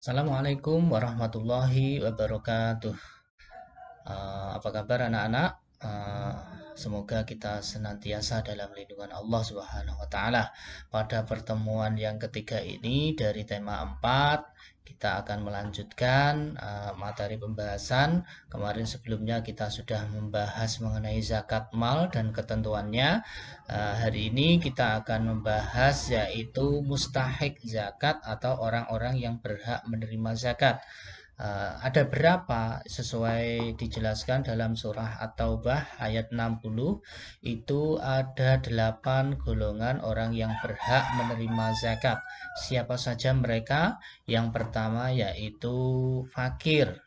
Assalamualaikum warahmatullahi wabarakatuh. Apa kabar anak-anak? Eh, Semoga kita senantiasa dalam lindungan Allah Subhanahu wa taala. Pada pertemuan yang ketiga ini dari tema 4, kita akan melanjutkan materi pembahasan. Kemarin sebelumnya kita sudah membahas mengenai zakat mal dan ketentuannya. Hari ini kita akan membahas yaitu mustahik zakat atau orang-orang yang berhak menerima zakat. Ada berapa sesuai dijelaskan dalam surah At-Taubah ayat 60 itu ada 8 golongan orang yang berhak menerima zakat. Siapa saja mereka? Yang pertama yaitu fakir.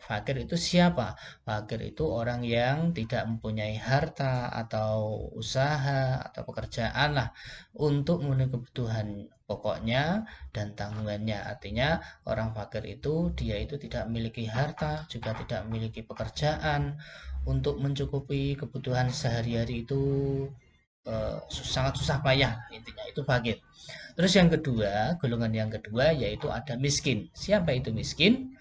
Fakir itu siapa? Fakir itu orang yang tidak mempunyai harta atau usaha atau pekerjaan lah untuk memenuhi kebutuhan pokoknya dan tanggungannya. Artinya orang fakir itu dia itu tidak memiliki harta, juga tidak memiliki pekerjaan untuk mencukupi kebutuhan sehari-hari itu sangat susah payah, intinya itu fakir. Terus yang kedua, golongan yang kedua yaitu ada miskin. Siapa itu miskin?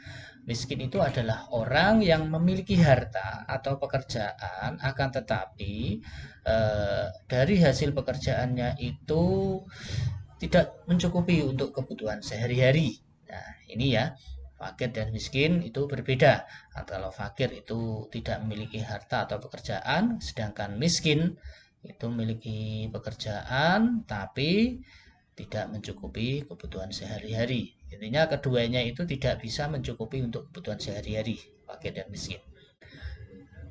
Miskin itu adalah orang yang memiliki harta atau pekerjaan, akan tetapi dari hasil pekerjaannya itu tidak mencukupi untuk kebutuhan sehari-hari. Nah, ini ya, fakir dan miskin itu berbeda. Kalau fakir itu tidak memiliki harta atau pekerjaan, sedangkan miskin itu memiliki pekerjaan tapi tidak mencukupi kebutuhan sehari-hari. Intinya keduanya itu tidak bisa mencukupi untuk kebutuhan sehari-hari, fakir dan miskin.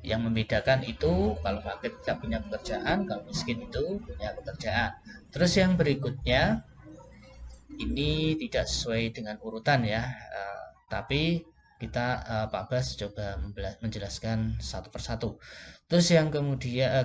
Yang membedakan itu kalau fakir tidak punya pekerjaan, kalau miskin itu punya pekerjaan. Terus yang berikutnya ini tidak sesuai dengan urutan ya, tapi kita Pak Bas coba menjelaskan satu persatu. Terus yang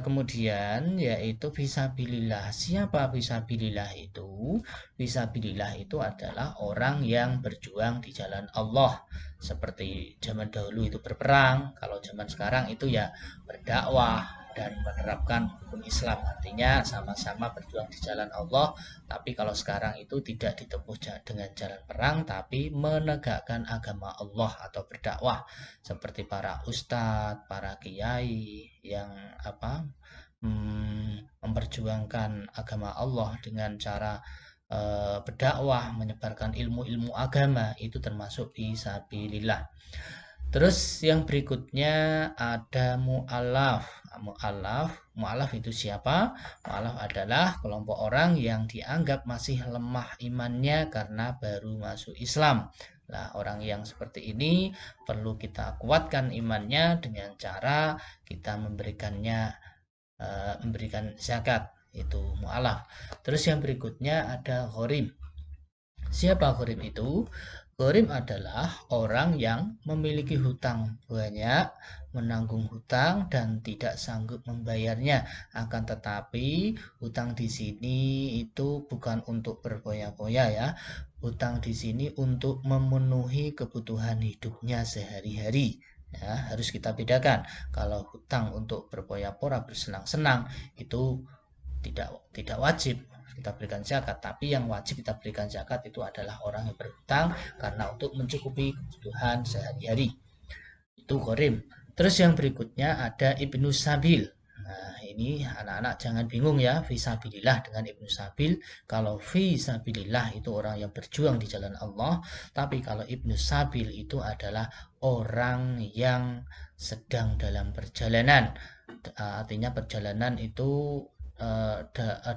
kemudian yaitu fisabilillah. Siapa fisabilillah itu? Fisabilillah itu adalah orang yang berjuang di jalan Allah. Seperti zaman dahulu itu berperang, kalau zaman sekarang itu ya berdakwah dan menerapkan hukum Islam. Artinya sama-sama berjuang di jalan Allah, tapi kalau sekarang itu tidak ditempuh dengan jalan perang, tapi menegakkan agama Allah atau berdakwah seperti para ustadz, para kiai yang memperjuangkan agama Allah dengan cara berdakwah, menyebarkan ilmu-ilmu agama, itu termasuk fisabilillah. Terus yang berikutnya ada mu'alaf. Mu'alaf itu siapa? Mu'alaf adalah kelompok orang yang dianggap masih lemah imannya karena baru masuk Islam. Nah, orang yang seperti ini perlu kita kuatkan imannya dengan cara kita memberikan zakat, itu mu'alaf. Terus yang berikutnya ada gharib. Siapa gharib itu? Gharib adalah orang yang memiliki hutang banyak, menanggung hutang dan tidak sanggup membayarnya. Akan tetapi hutang di sini itu bukan untuk berfoya-foya ya. Hutang di sini untuk memenuhi kebutuhan hidupnya sehari-hari. Ya, harus kita bedakan. Kalau hutang untuk berfoya-foya, bersenang-senang itu tidak wajib kita berikan zakat, tapi yang wajib kita berikan zakat itu adalah orang yang berhutang karena untuk mencukupi kebutuhan sehari-hari, itu gharim. Terus yang berikutnya ada ibnu sabil. Nah, ini anak-anak jangan bingung ya, fisabilillah dengan ibnu sabil. Kalau fisabilillah itu orang yang berjuang di jalan Allah, tapi kalau ibnu sabil itu adalah orang yang sedang dalam perjalanan. Artinya perjalanan itu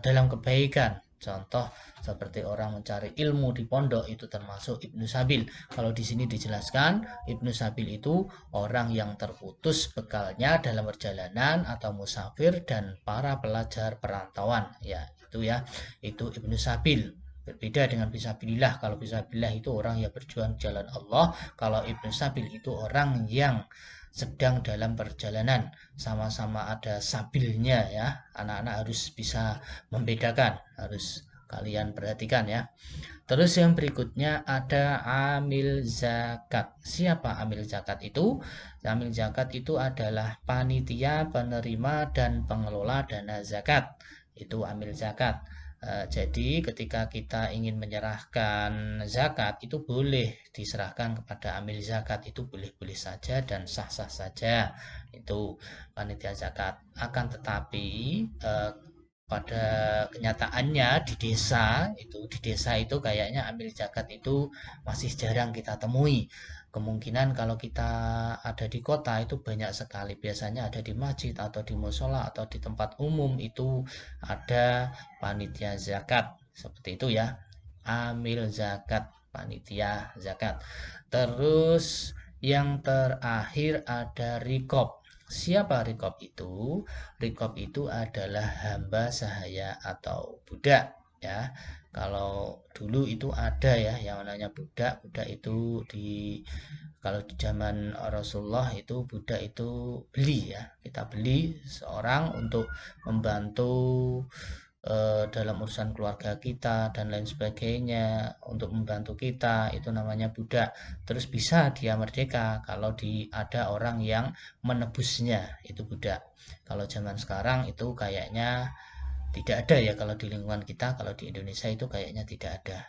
dalam kebaikan. Contoh seperti orang mencari ilmu di pondok itu termasuk ibnu sabil. Kalau di sini dijelaskan ibnu sabil itu orang yang terputus bekalnya dalam perjalanan atau musafir dan para pelajar perantauan. Ya, itu ya. Itu ibnu sabil. Berbeda dengan fisabilillah. Kalau fisabilillah itu orang yang berjuang jalan Allah. Kalau ibnu sabil itu orang yang sedang dalam perjalanan, sama-sama ada sabilnya ya. Anak-anak harus bisa membedakan, harus kalian perhatikan ya. Terus yang berikutnya ada amil zakat. Siapa amil zakat itu? Amil zakat itu adalah panitia, penerima dan pengelola dana zakat. Itu amil zakat. Jadi ketika kita ingin menyerahkan zakat itu boleh diserahkan kepada amil zakat, itu boleh-boleh saja dan sah-sah saja itu panitia zakat. Akan tetapi pada kenyataannya di desa itu kayaknya amil zakat itu masih jarang kita temui. Kemungkinan kalau kita ada di kota itu banyak sekali, biasanya ada di masjid atau di musola atau di tempat umum itu ada panitia zakat seperti itu ya, amil zakat, panitia zakat. Terus yang terakhir ada rikob. Siapa rikob itu? Rikob itu adalah hamba sahaya atau budak ya. Kalau dulu itu ada ya yang namanya budak. Budak itu kalau di zaman Rasulullah itu budak itu beli ya. Kita beli seorang untuk membantu dalam urusan keluarga kita dan lain sebagainya, untuk membantu kita, itu namanya budak. Terus bisa dia merdeka kalau ada orang yang menebusnya, itu budak. Kalau zaman sekarang itu kayaknya tidak ada ya, kalau di lingkungan kita, kalau di Indonesia itu kayaknya tidak ada.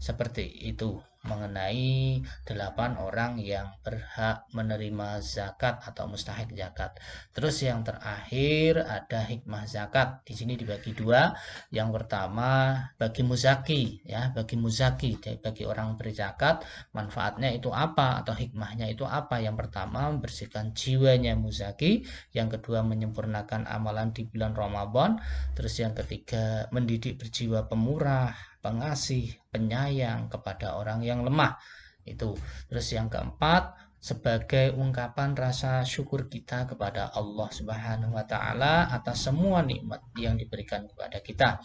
Seperti itu mengenai 8 orang yang berhak menerima zakat atau mustahik zakat. Terus yang terakhir ada hikmah zakat. Di sini dibagi dua. Yang pertama bagi muzaki ya, bagi muzaki, bagi orang berzakat manfaatnya itu apa atau hikmahnya itu apa? Yang pertama membersihkan jiwanya muzaki, yang kedua menyempurnakan amalan di bulan Ramadan, terus yang ketiga mendidik berjiwa pemurah, pengasih, penyayang kepada orang yang lemah. Itu. Terus yang keempat sebagai ungkapan rasa syukur kita kepada Allah Subhanahu wa taala atas semua nikmat yang diberikan kepada kita.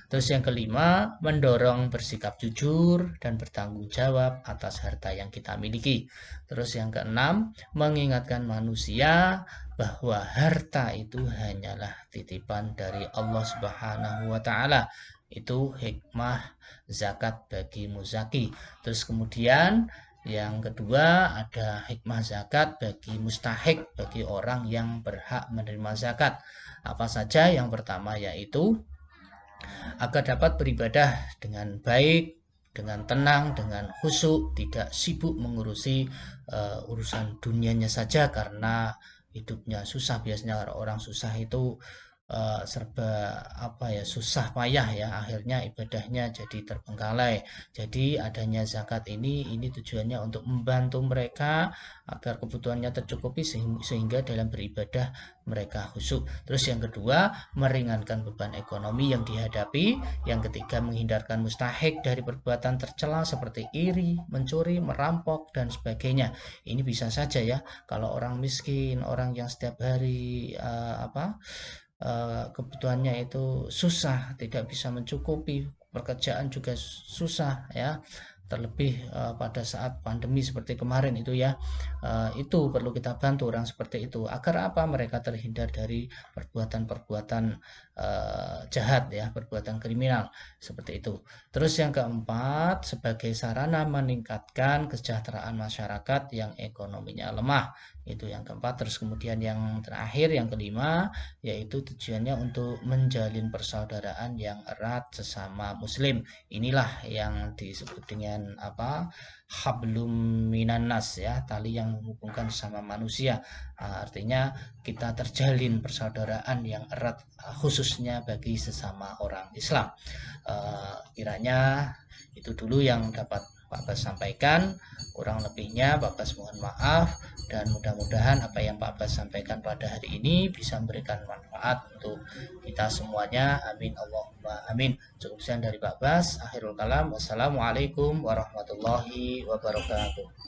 Terus yang kelima, mendorong bersikap jujur dan bertanggung jawab atas harta yang kita miliki. Terus yang keenam, mengingatkan manusia bahwa harta itu hanyalah titipan dari Allah Subhanahu wa taala. Itu hikmah zakat bagi muzaki. Terus kemudian yang kedua ada hikmah zakat bagi mustahik, bagi orang yang berhak menerima zakat. Apa saja? Yang pertama yaitu agar dapat beribadah dengan baik, dengan tenang, dengan khusyuk, tidak sibuk mengurusi urusan dunianya saja karena hidupnya susah. Biasanya orang susah itu serba apa ya, susah payah ya, akhirnya ibadahnya jadi terbengkalai. Jadi adanya zakat ini tujuannya untuk membantu mereka agar kebutuhannya tercukupi sehingga dalam beribadah mereka khusyuk. Terus yang kedua meringankan beban ekonomi yang dihadapi. Yang ketiga menghindar mustahik dari perbuatan tercela seperti iri, mencuri, merampok dan sebagainya. Ini bisa saja ya kalau orang miskin, orang yang setiap hari kebutuhannya itu susah, tidak bisa mencukupi, pekerjaan juga susah ya, terlebih pada saat pandemi seperti kemarin itu ya, itu perlu kita bantu orang seperti itu agar apa, mereka terhindar dari perbuatan-perbuatan jahat ya, perbuatan kriminal seperti itu. Terus yang keempat sebagai sarana meningkatkan kesejahteraan masyarakat yang ekonominya lemah, itu yang keempat. Terus kemudian yang terakhir yang kelima yaitu tujuannya untuk menjalin persaudaraan yang erat sesama muslim. Inilah yang disebut dengan apa, hablum minannas ya, tali yang menghubungkan sama manusia. Artinya kita terjalin persaudaraan yang erat, khususnya bagi sesama orang Islam. Kiranya itu dulu yang dapat Pak Bas sampaikan, kurang lebihnya Pak Bas mohon maaf, dan mudah-mudahan apa yang Pak Bas sampaikan pada hari ini bisa memberikan manfaat untuk kita semuanya, amin Allahumma amin. Cukup sekian dari Pak Bas, akhirul kalam, wassalamualaikum warahmatullahi wabarakatuh.